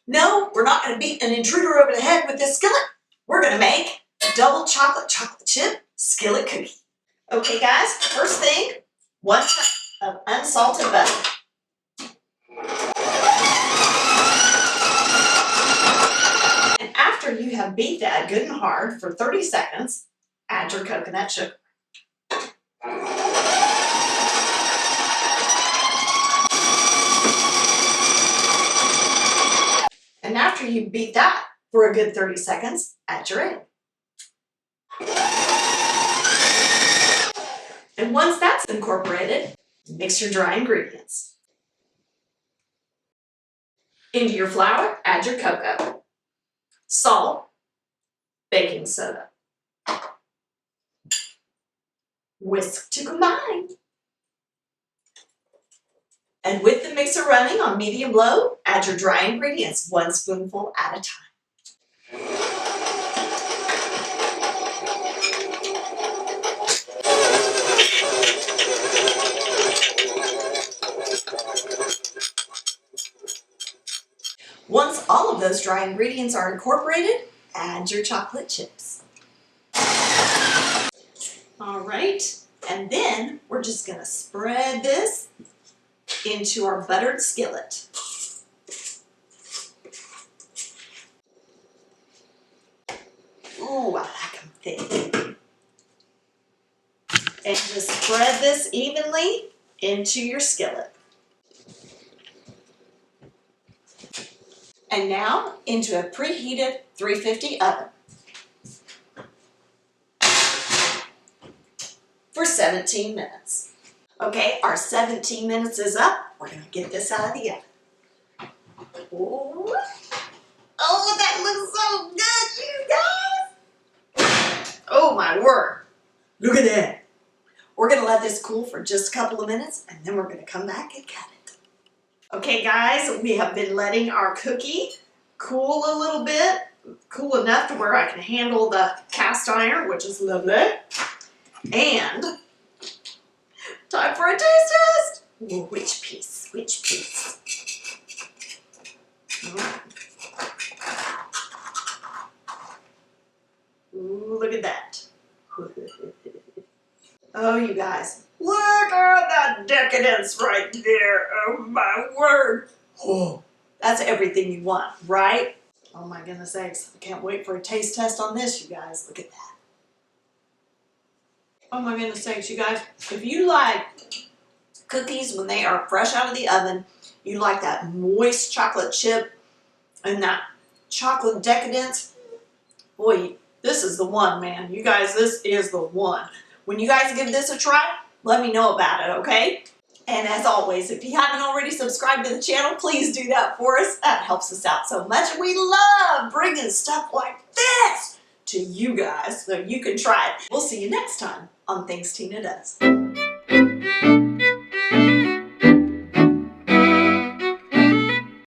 No, we're not going to beat an intruder over the head with this skillet. We're going to make double chocolate chip skillet cookie. Okay guys, first thing, 1 cup of unsalted butter. And after you have beat that good and hard for 30 seconds, add your coconut sugar. And after you beat that for a good 30 seconds, add your egg. And once that's incorporated, mix your dry ingredients. Into your flour, add your cocoa, salt, baking soda. Whisk to combine. And with the mixer running on medium-low, add your dry ingredients, 1 spoonful at a time. Once all of those dry ingredients are incorporated, add your chocolate chips. All right, and then we're just going to spread this into our buttered skillet. Ooh, I like them thick. And just spread this evenly into your skillet. And now into a preheated 350 oven for 17 minutes. Okay, our 17 minutes is up. We're going to get this out of the oven. Ooh. Oh, that looks so good, you guys. Oh, my word. Look at that. We're going to let this cool for just a couple of minutes, and then we're going to come back and cut it. Okay, guys, we have been letting our cookie cool a little bit, cool enough to where I can handle the cast iron, which is lovely. And time for a taste test. Ooh, which piece? Which piece? Ooh, look at that. Oh, you guys, look at that decadence right there. Oh, my word. Oh, that's everything you want, right? Oh, my goodness sakes. I can't wait for a taste test on this, you guys. Look at that. Oh, my goodness sakes, you guys. If you like cookies when they are fresh out of the oven, you like that moist chocolate chip and that chocolate decadence, boy, this is the one, man. You guys, this is the one. When you guys give this a try, let me know about it, okay? And as always, if you haven't already subscribed to the channel, please do that for us. That helps us out so much. We love bringing stuff like this to you guys so you can try it. We'll see you next time on Things Tina Does.